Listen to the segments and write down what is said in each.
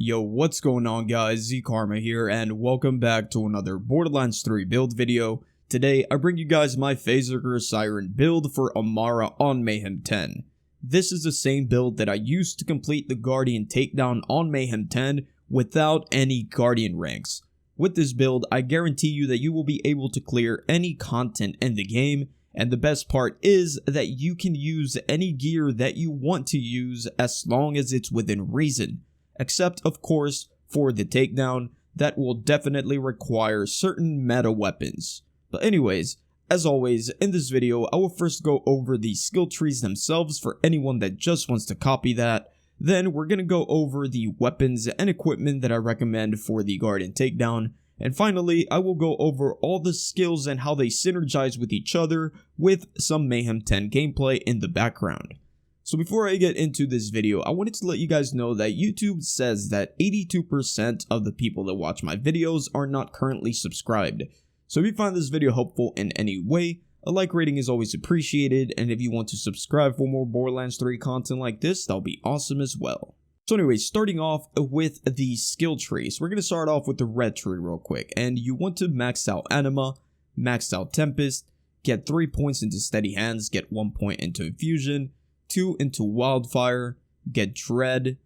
Yo, what's going on guys, zKarmaa here and welcome back to another Borderlands 3 build video. Today I bring you guys my Phasezerker Siren build for Amara on Mayhem 10. This is the same build that I used to complete the Guardian Takedown on Mayhem 10 without any Guardian ranks. With this build, I guarantee you that you will be able to clear any content in the game, and the best part is that you can use any gear that you want to use as long as it's within reason. Except, of course, for the takedown, that will definitely require certain meta weapons. But anyways, as always, in this video, I will first go over the skill trees themselves for anyone that just wants to copy that. Then we're going to go over the weapons and equipment that I recommend for the Guardian Takedown. And finally, I will go over all the skills and how they synergize with each other with some Mayhem 10 gameplay in the background. So before I get into this video, I wanted to let you guys know that YouTube says that 82% of the people that watch my videos are not currently subscribed. So if you find this video helpful in any way, a like rating is always appreciated, and if you want to subscribe for more Borderlands 3 content like this, that'll be awesome as well. So anyways, starting off with the skill trees, we're going to start off with the red tree real quick, and you want to max out Anima, max out Tempest, get 3 points into Steady Hands, get 1 point into Infusion, 2 into Wildfire, get Dread,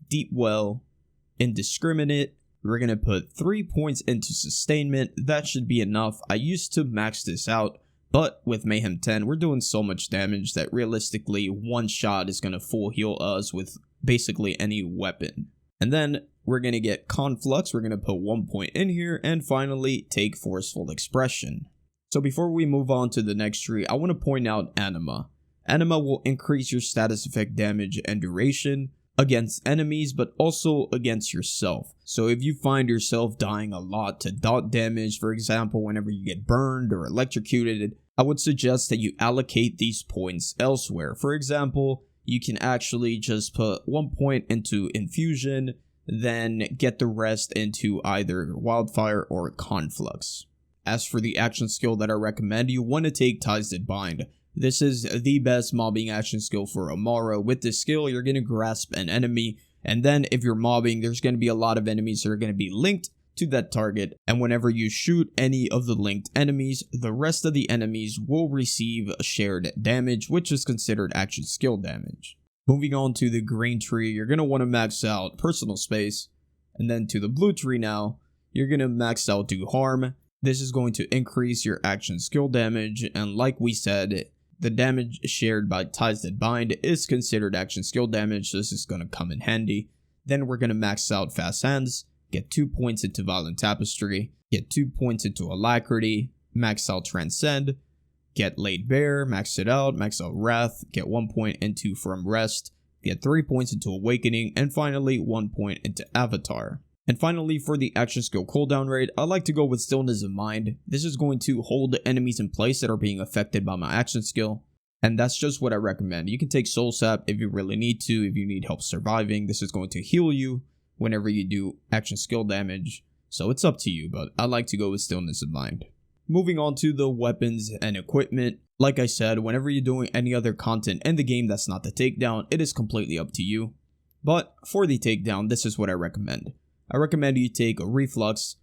Deep Well, Indiscriminate. We're going to put 3 points into Sustainment. That should be enough. I used to max this out, but with Mayhem 10, we're doing so much damage that realistically one shot is going to full heal us with basically any weapon. And then we're going to get Conflux. We're going to put 1 point in here, and finally take Forceful Expression. So before we move on to the next tree, I want to point out Anima. Anima will increase your status effect damage and duration against enemies, but also against yourself. So if you find yourself dying a lot to dot damage, for example, whenever you get burned or electrocuted, I would suggest that you allocate these points elsewhere. For example, you can actually just put 1 point into Infusion, then get the rest into either Wildfire or Conflux. As for the action skill that I recommend, you want to take Ties That Bind. This is the best mobbing action skill for Amara. With this skill, you're going to grasp an enemy, and then if you're mobbing, there's going to be a lot of enemies that are going to be linked to that target, and whenever you shoot any of the linked enemies, the rest of the enemies will receive shared damage, which is considered action skill damage. Moving on to the green tree, you're going to want to max out Personal Space, and then to the blue tree now, you're going to max out Do Harm. This is going to increase your action skill damage, and like we said, the damage shared by Ties That Bind is considered action skill damage, so this is going to come in handy. Then we're going to max out Fast Hands, get 2 points into Violent Tapestry, get 2 points into Alacrity, max out Transcend, get Laid Bare, max it out, max out Wrath, get 1 point into Firm Rest, get 3 points into Awakening, and finally 1 point into Avatar. And finally, for the action skill cooldown rate, I like to go with Stillness of Mind. This is going to hold enemies in place that are being affected by my action skill, and that's just what I recommend. You can take Soul Sap if you really need to, if you need help surviving. This is going to heal you whenever you do action skill damage, so it's up to you, but I like to go with Stillness of Mind. Moving on to the weapons and equipment. Like I said, whenever you're doing any other content in the game that's not the takedown, it is completely up to you. But for the takedown, this is what I recommend. I recommend you take a Reflux.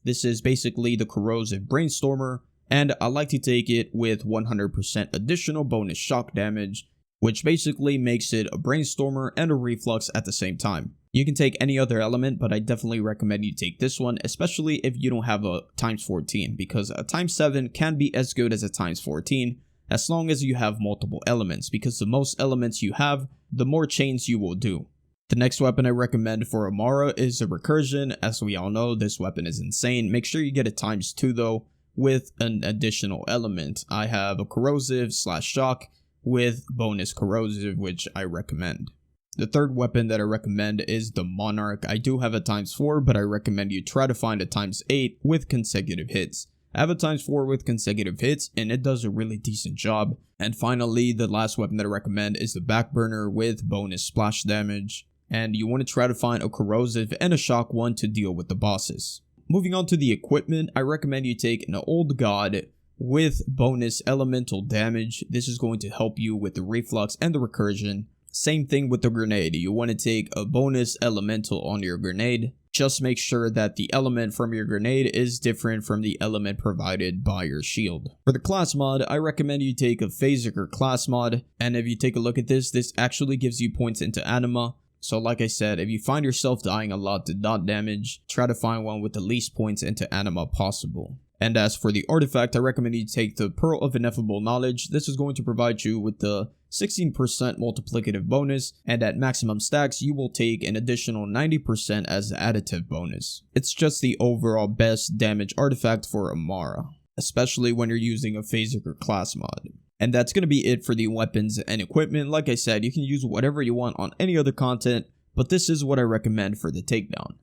This is basically the corrosive Brainstormer, and I like to take it with 100% additional bonus shock damage, which basically makes it a Brainstormer and a Reflux at the same time. You can take any other element, but I definitely recommend you take this one, especially if you don't have a times 14, because a times 7 can be as good as a times 14, as long as you have multiple elements, because the most elements you have, the more chains you will do. The next weapon I recommend for Amara is a Recursion. As we all know, this weapon is insane. Make sure you get a times 2 though, with an additional element. I have a corrosive / shock with bonus corrosive, which I recommend. The third weapon that I recommend is the Monarch. I do have a times 4, but I recommend you try to find a times 8 with consecutive hits. I have a times 4 with consecutive hits, and it does a really decent job. And finally, the last weapon that I recommend is the Backburner with bonus splash damage. And you want to try to find a corrosive and a shock one to deal with the bosses. Moving on to the equipment, I recommend you take an Old God with bonus elemental damage. This is going to help you with the Reflux and the Recursion. Same thing with the grenade. You want to take a bonus elemental on your grenade. Just make sure that the element from your grenade is different from the element provided by your shield. For the class mod, I recommend you take a Phasezerker class mod, and if you take a look at this actually gives you points into anima. So like I said, if you find yourself dying a lot to dot damage, try to find one with the least points into anima possible. And as for the artifact, I recommend you take the Pearl of Ineffable Knowledge. This is going to provide you with the 16% multiplicative bonus, and at maximum stacks, you will take an additional 90% as additive bonus. It's just the overall best damage artifact for Amara, especially when you're using a Phasezerker class mod. And that's going to be it for the weapons and equipment. Like I said, you can use whatever you want on any other content, but this is what I recommend for the Takedown.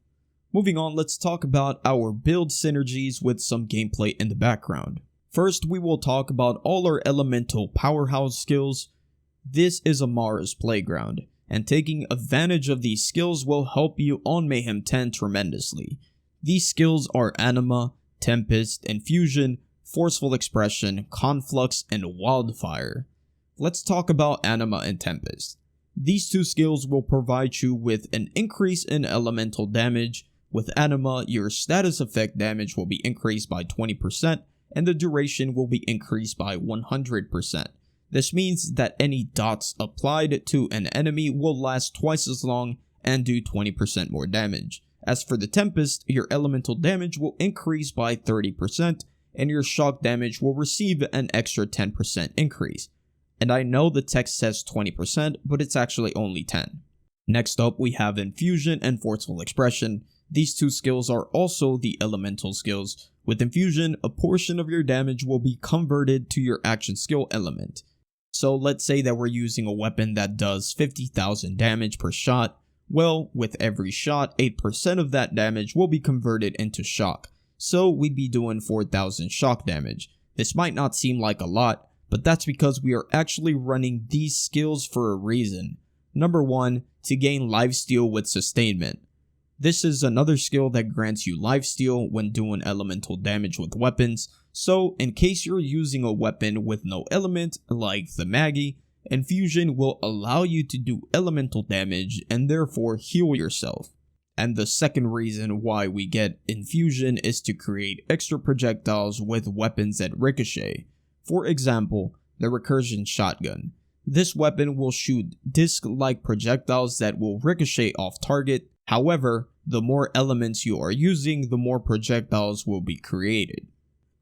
Moving on, let's talk about our build synergies with some gameplay in the background. First, we will talk about all our elemental powerhouse skills. This is Amara's playground, and taking advantage of these skills will help you on Mayhem 10 tremendously. These skills are Anima, Tempest, Infusion, Forceful Expression, Conflux, and Wildfire. Let's talk about Anima and Tempest. These two skills will provide you with an increase in elemental damage. With Anima, your status effect damage will be increased by 20%, and the duration will be increased by 100%. This means that any dots applied to an enemy will last twice as long and do 20% more damage. As for the Tempest, your elemental damage will increase by 30%, and your shock damage will receive an extra 10% increase. And I know the text says 20%, but it's actually only 10. Next up, we have Infusion and Forceful Expression. These two skills are also the elemental skills. With Infusion, a portion of your damage will be converted to your action skill element. So let's say that we're using a weapon that does 50,000 damage per shot. Well, with every shot, 8% of that damage will be converted into shock. So we'd be doing 4,000 shock damage. This might not seem like a lot, but that's because we are actually running these skills for a reason. Number 1, to gain lifesteal with sustainment. This is another skill that grants you lifesteal when doing elemental damage with weapons, so in case you're using a weapon with no element like the Maggie, Infusion will allow you to do elemental damage and therefore heal yourself. And the second reason why we get Infusion is to create extra projectiles with weapons that ricochet. For example, the Recursion Shotgun. This weapon will shoot disc-like projectiles that will ricochet off target. However, the more elements you are using, the more projectiles will be created.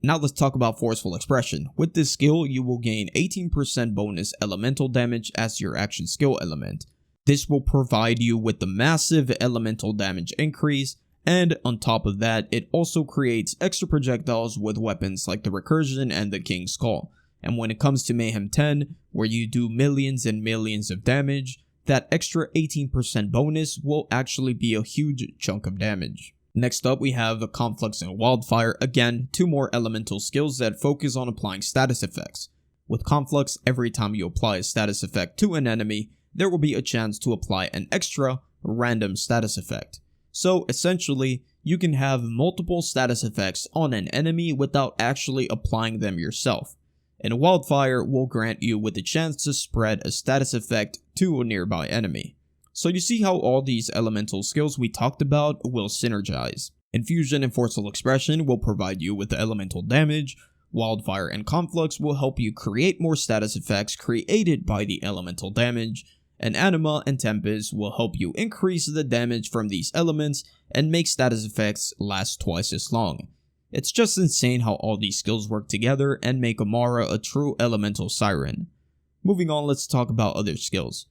Now let's talk about Forceful Expression. With this skill, you will gain 18% bonus elemental damage as your action skill element. This will provide you with the massive elemental damage increase, and on top of that, it also creates extra projectiles with weapons like the Recursion and the King's Skull. And when it comes to Mayhem 10, where you do millions and millions of damage, that extra 18% bonus will actually be a huge chunk of damage. Next up, we have the Conflux and Wildfire. Again, two more elemental skills that focus on applying status effects. With Conflux, every time you apply a status effect to an enemy, there will be a chance to apply an extra random status effect. So essentially, you can have multiple status effects on an enemy without actually applying them yourself. And Wildfire will grant you with the chance to spread a status effect to a nearby enemy. So you see how all these elemental skills we talked about will synergize. Infusion and Forceful Expression will provide you with the elemental damage. Wildfire and Conflux will help you create more status effects created by the elemental damage. And Anima and Tempest will help you increase the damage from these elements and make status effects last twice as long. It's just insane how all these skills work together and make Amara a true elemental siren. Moving on, let's talk about other skills.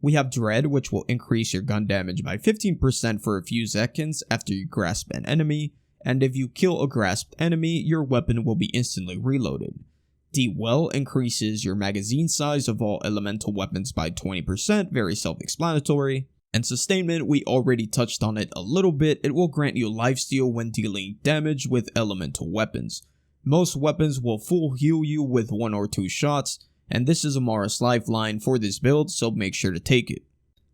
We have Dread, which will increase your gun damage by 15% for a few seconds after you grasp an enemy, and if you kill a grasped enemy, your weapon will be instantly reloaded. Deep Well increases your magazine size of all elemental weapons by 20%, very self-explanatory. And Sustainment, we already touched on it a little bit. It will grant you lifesteal when dealing damage with elemental weapons. Most weapons will full heal you with 1 or 2 shots, and this is Amara's lifeline for this build, so make sure to take it.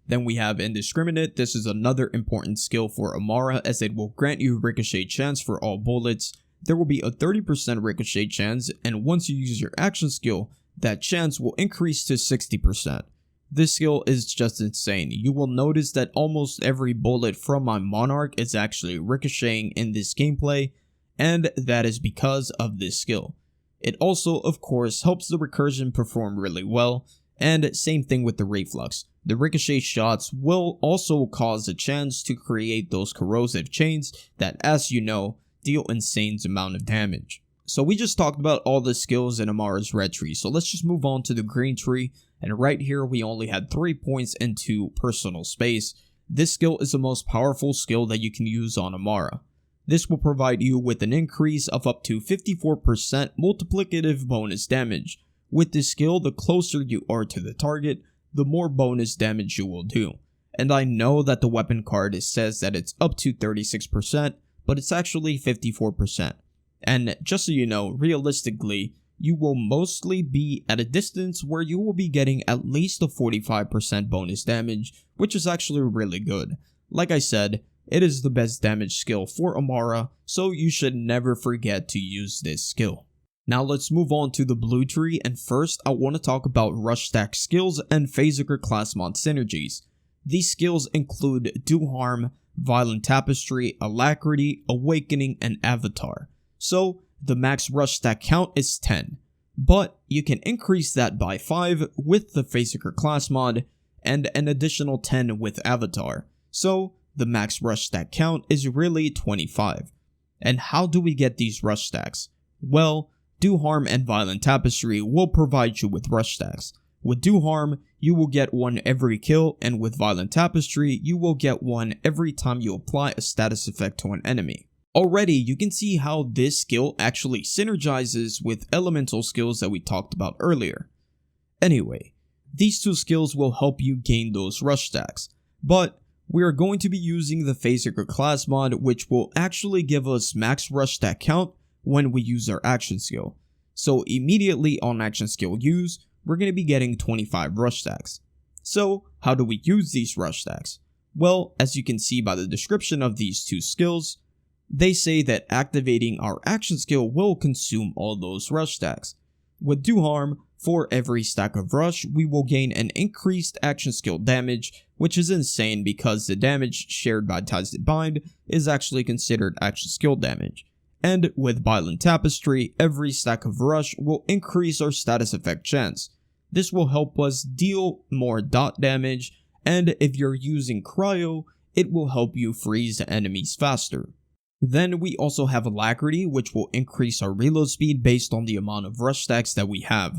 Then we have Indiscriminate. This is another important skill for Amara as it will grant you ricochet chance for all bullets. There will be a 30% ricochet chance, and once you use your action skill, that chance will increase to 60%. This skill is just insane. You will notice that almost every bullet from my Monarch is actually ricocheting in this gameplay, and that is because of this skill. It also, of course, helps the recursion perform really well, and same thing with the reflux. The ricochet shots will also cause a chance to create those corrosive chains that, as you know, deal insane amount of damage. So we just talked about all the skills in Amara's red tree, so let's just move on to the green tree, and right here we only had 3 points into personal space. This skill is the most powerful skill that you can use on Amara. This will provide you with an increase of up to 54% multiplicative bonus damage. With this skill, the closer you are to the target, the more bonus damage you will do. And I know that the weapon card says that it's up to 36%, but it's actually 54%. And just so you know, realistically, you will mostly be at a distance where you will be getting at least a 45% bonus damage, which is actually really good. Like I said, it is the best damage skill for Amara, so you should never forget to use this skill. Now let's move on to the blue tree, and first I want to talk about rush stack skills and Phasezerker class mod synergies. These skills include Do Harm, Violent Tapestry, Alacrity, Awakening, and Avatar. So the max rush stack count is 10, but you can increase that by 5 with the Phasezerker class mod and an additional 10 with Avatar. So the max rush stack count is really 25. And how do we get these rush stacks? Well, Do Harm and Violent Tapestry will provide you with rush stacks. With Do Harm, you will get one every kill, and with Violent Tapestry, you will get one every time you apply a status effect to an enemy. Already, you can see how this skill actually synergizes with elemental skills that we talked about earlier. Anyway, these two skills will help you gain those rush stacks, but we are going to be using the Phasezerker class mod, which will actually give us max rush stack count when we use our action skill. So immediately on action skill use, we're going to be getting 25 rush stacks. So how do we use these rush stacks? Well, as you can see by the description of these two skills, they say that activating our action skill will consume all those rush stacks. With Do Harm, for every stack of rush, we will gain an increased action skill damage, which is insane because the damage shared by Ties That Bind is actually considered action skill damage. And with Violent Tapestry, every stack of rush will increase our status effect chance. This will help us deal more dot damage, and if you're using Cryo, it will help you freeze enemies faster. Then we also have Alacrity, which will increase our reload speed based on the amount of rush stacks that we have.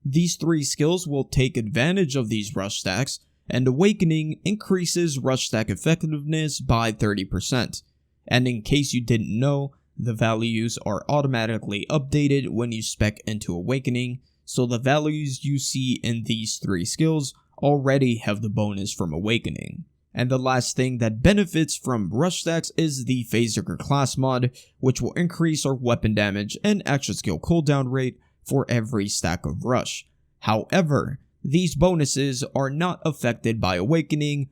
These three skills will take advantage of these rush stacks, and Awakening increases rush stack effectiveness by 30%. And in case you didn't know, the values are automatically updated when you spec into Awakening, so the values you see in these three skills already have the bonus from Awakening. And the last thing that benefits from rush stacks is the Phasezerker class mod, which will increase our weapon damage and action skill cooldown rate for every stack of rush. However, these bonuses are not affected by Awakening,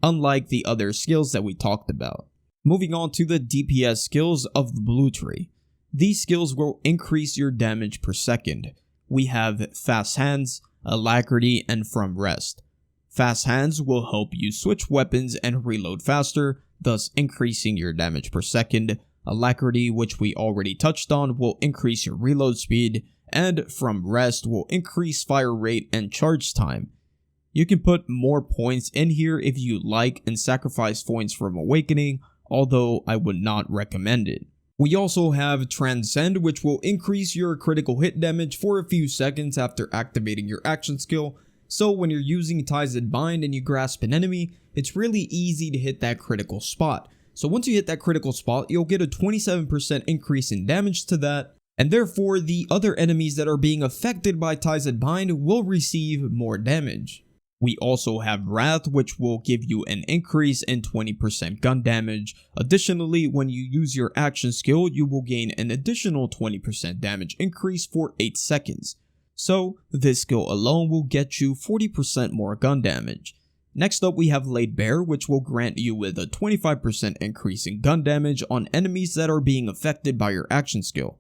unlike the other skills that we talked about. Moving on to the DPS skills of the blue tree. These skills will increase your damage per second. We have Fast Hands, Alacrity, and From Rest. Fast Hands will help you switch weapons and reload faster, thus increasing your damage per second. Alacrity, which we already touched on, will increase your reload speed, and From Rest will increase fire rate and charge time. You can put more points in here if you like and sacrifice points from Awakening, although I would not recommend it. We also have Transcend, which will increase your critical hit damage for a few seconds after activating your action skill. So when you're using Ties That Bind and you grasp an enemy, it's really easy to hit that critical spot. So once you hit that critical spot, you'll get a 27% increase in damage to that, and therefore the other enemies that are being affected by Ties That Bind will receive more damage. We also have Wrath, which will give you an increase in 20% gun damage. Additionally, when you use your action skill, you will gain an additional 20% damage increase for 8 seconds. So this skill alone will get you 40% more gun damage. Next up we have Laid Bare, which will grant you with a 25% increase in gun damage on enemies that are being affected by your action skill.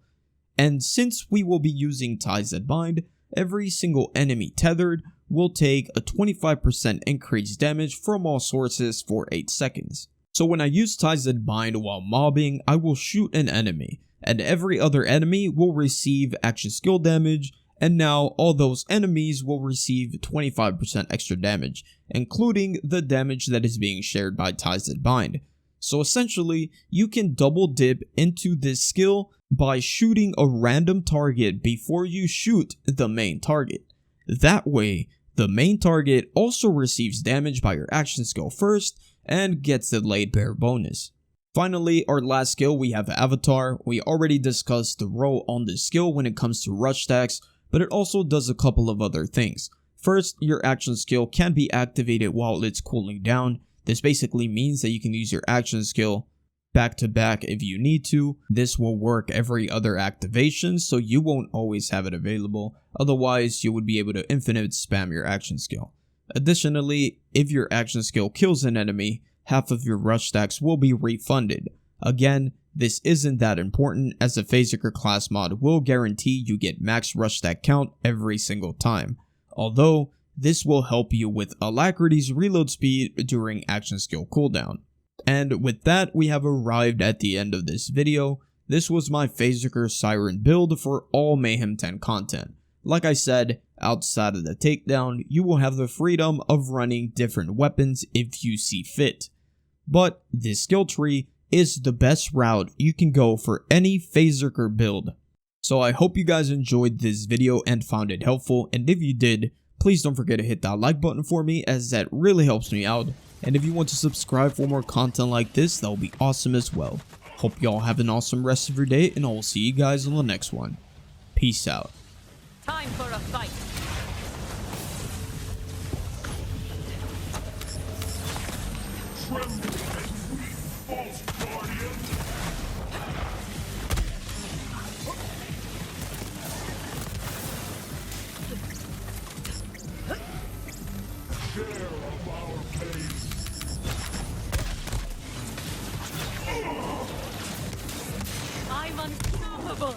And since we will be using Ties That Bind, every single enemy tethered will take a 25% increased damage from all sources for 8 seconds. So when I use Takedown Bind while mobbing, I will shoot an enemy, and every other enemy will receive action skill damage, and now all those enemies will receive 25% extra damage, including the damage that is being shared by Takedown Bind. So essentially, you can double dip into this skill by shooting a random target before you shoot the main target. That way, the main target also receives damage by your action skill first and gets the laid bear bonus. Finally, our last skill, we have Avatar. We already discussed the role on this skill when it comes to rush stacks, but it also does a couple of other things. First, your action skill can be activated while it's cooling down. This basically means that you can use your action skill back to back if you need to. This will work every other activation, so you won't always have it available. Otherwise, you would be able to infinite spam your action skill. Additionally, if your action skill kills an enemy, half of your rush stacks will be refunded. Again, this isn't that important as the Phasezerker class mod will guarantee you get max rush stack count every single time. Although, this will help you with Alacrity's reload speed during action skill cooldown. And with that, we have arrived at the end of this video. This was my Phasezerker Siren build for all Mayhem 10 content. Like I said, outside of the takedown, you will have the freedom of running different weapons if you see fit. But this skill tree is the best route you can go for any Phasezerker build. So I hope you guys enjoyed this video and found it helpful, and if you did, please don't forget to hit that like button for me as that really helps me out. And if you want to subscribe for more content like this, that will be awesome as well. Hope y'all have an awesome rest of your day, and I will see you guys on the next one. Peace out. Time for a fight. False guardian! Share of our pain! I'm unstoppable.